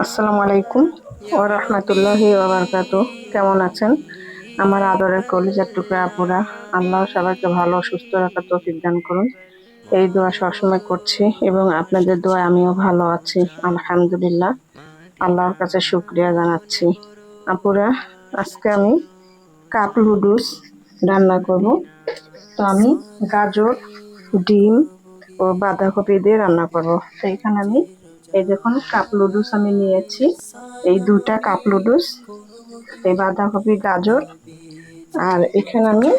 আসসালামু আলাইকুম ওয়া রাহমাতুল্লাহি ওয়া বারাকাতুহু। কেমন আছেন আমার আদরের কলিজার টুকরা আপুরা? আল্লাহ সবাইকে ভালো ও সুস্থ রাখার তৌফিক দান করুন, এই দোয়া সবসময় করছি এবং আপনাদের দোয়ায় আমিও ভালো আছি আলহামদুলিল্লাহ। আল্লাহর কাছে শুকরিয়া জানাচ্ছি। আপুরা, আজকে আমি কাপ নুডলস রান্না করব। তো আমি গাজর, ডিম ও বাঁধাকপি দিয়ে রান্না করব। তো এখানে আমি এই দেখুন কাপ নুডলস আমি নিয়েছি, এই 2টা কাপ নুডলস, এই বাঁধাকপি, গাজর, আর এখানে আমি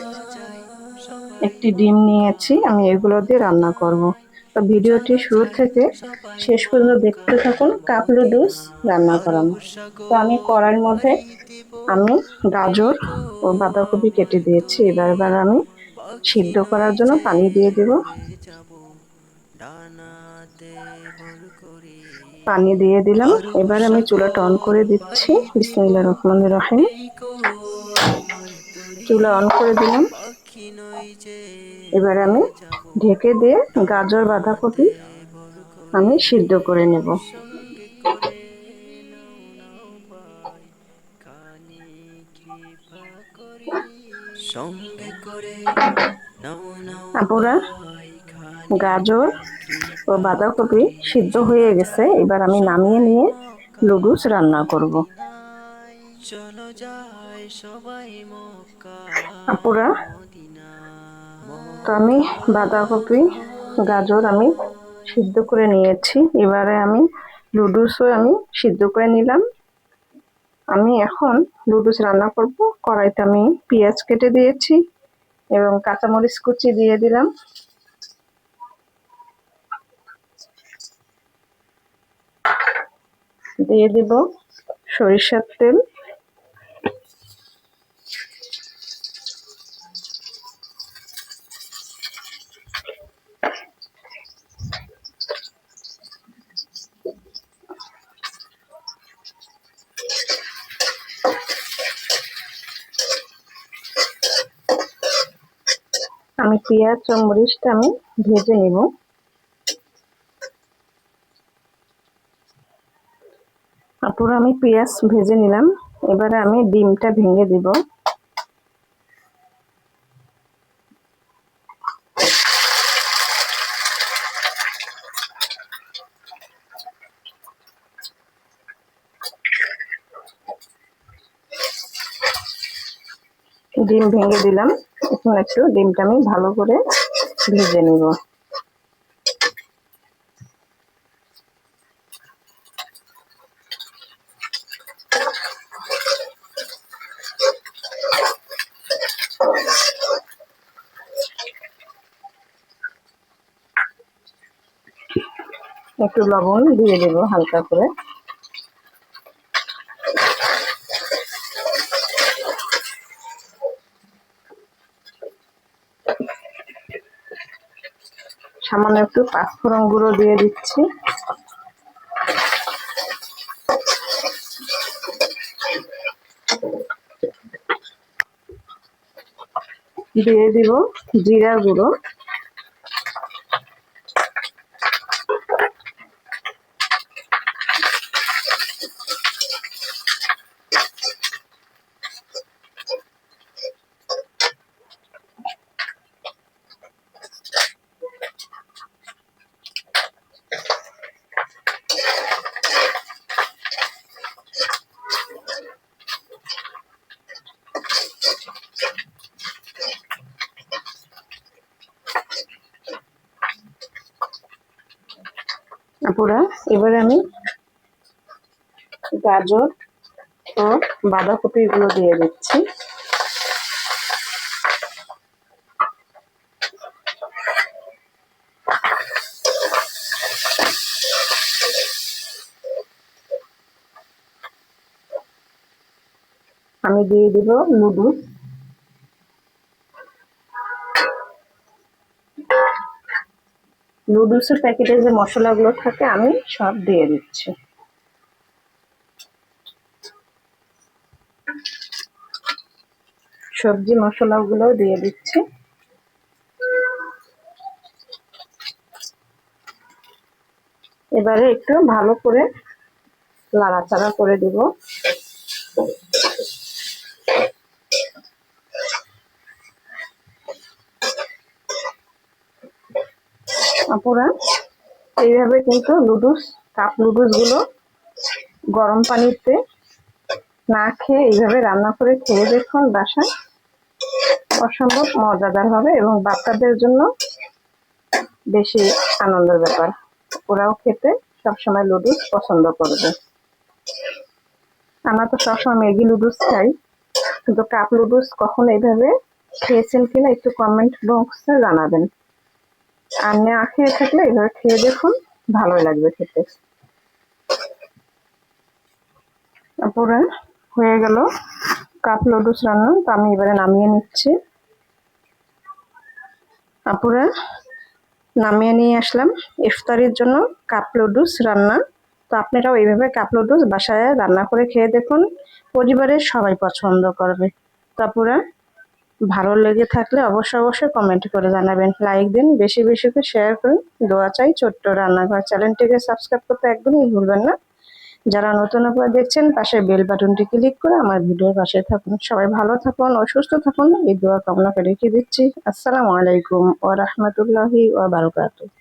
একটি ডিম নিয়েছি। আমি এগুলো দিয়ে রান্না করব। তো ভিডিওটি শুরু থেকে শেষ পর্যন্ত দেখতে থাকুন কাপ নুডলস রান্না করানো। তো আমি কড়াইয়ের মধ্যে আমি গাজর ও বাঁধাকপি কেটে দিয়েছি। এবার আমি সিদ্ধ করার জন্য পানি দিয়ে দেব। পানি দিয়ে দিলাম। এবার আমি চুলাটা অন করে দিচ্ছি। বিসমিল্লাহির রহমানির রহিম। চুলা অন করে দিলাম। এবার আমি ঢেকে দিয়ে গাজর, বাঁধাকপি আমি সিদ্ধ করে নেব। আপুরা, গাজর ও বাঁধাকপি সিদ্ধ হয়ে গেছে। এবার আমি নামিয়ে নিয়ে নুডলস রান্না করব। আপুরা, তো আমি বাঁধাকপি, গাজর আমি সিদ্ধ করে নিয়েছি। এবারে আমি নুডলসও আমি সিদ্ধ করে নিলাম। আমি এখন নুডলস রান্না করব। কড়াইতে আমি পেঁয়াজ কেটে দিয়েছি এবং কাঁচামরিচ কুচি দিয়ে দিলাম। দিয়ে দিব সরিষার তেল। আমি পেঁয়াজ ও মরিচটা আমি ভেজে নিব। তারপর আমি পেঁয়াজ ভেজে নিলাম। এবারে আমি ডিমটা ভেঙে দিব। ডিম ভেঙে দিলাম। এখন একটু ডিমটা আমি ভালো করে ভেজে নিব। একটু লবণ দিয়ে দেব হালকা করে। সামান্য একটু পাঁচফোড়ন গুঁড়ো দিয়ে দিচ্ছি। দিয়ে দিব জিরা গুঁড়ো। আপুরা, এবারে আমি গাজর ও বাঁধাকপি গুলো দিয়ে দিচ্ছি। আমি দিয়ে দিব নুডলস। নুডলসের প্যাকেটে যে মশলাগুলো থাকে আমি সব দিয়ে দিচ্ছি। সবজি মশলাগুলো দিয়ে দিচ্ছি। এবারে একটু ভালো করে নাড়াচাড়া করে দিব। আপুরা এইভাবে কিন্তু কাপ নুডলস গুলো গরম পানিতে না খেয়ে এইভাবে রান্না করে খেয়ে দেখুন বাসায়, অসম্ভব মজাদার হবে এবং বাচ্চাদের জন্য বেশি আনন্দের ব্যাপার। ওরাও খেতে সবসময় নুডলস পছন্দ করবে। আমরা তো সবসময় ম্যাগি নুডলস খাই, কিন্তু কাপ নুডলস কখন এইভাবে খেয়েছেন কিনা একটু কমেন্ট বক্সে জানাবেন। আর না খেয়ে থাকলে এইভাবে খেয়ে দেখুন, ভালোই লাগবে খেতে। পুরো হয়ে গেল কাপ নুডলস রান্না, তো আমি এবারে নামিয়ে নিচ্ছি। আপুরা নামিয়ে নিয়ে আসলাম ইফতারির জন্য কাপ নুডলস রান্না। তো আপনারাও এইভাবে কাপ নুডলস বাসায় রান্না করে খেয়ে দেখুন, পরিবারের সবাই পছন্দ করবে। তো আপুরা ভালো লেগে থাকলে অবশ্যই কমেন্ট করে জানাবেন, লাইক দিন, বেশি বেশি করে শেয়ার করুন। দোয়া চাই ছোট্ট রান্নাঘর চ্যানেলটিকে সাবস্ক্রাইব করতে একদমই ভুলবেন না। যারা নতুন করে দেখছেন পাশে বেল বাটনটি ক্লিক করে আমার ভিডিওর পাশে থাকুন। সবাই ভালো থাকুন ও সুস্থ থাকুন, এই দোয়া কামনা করে রেখে দিচ্ছি। আসসালামু আলাইকুম ওয়া রাহমাতুল্লাহি ওয়া বারাকাতুহু।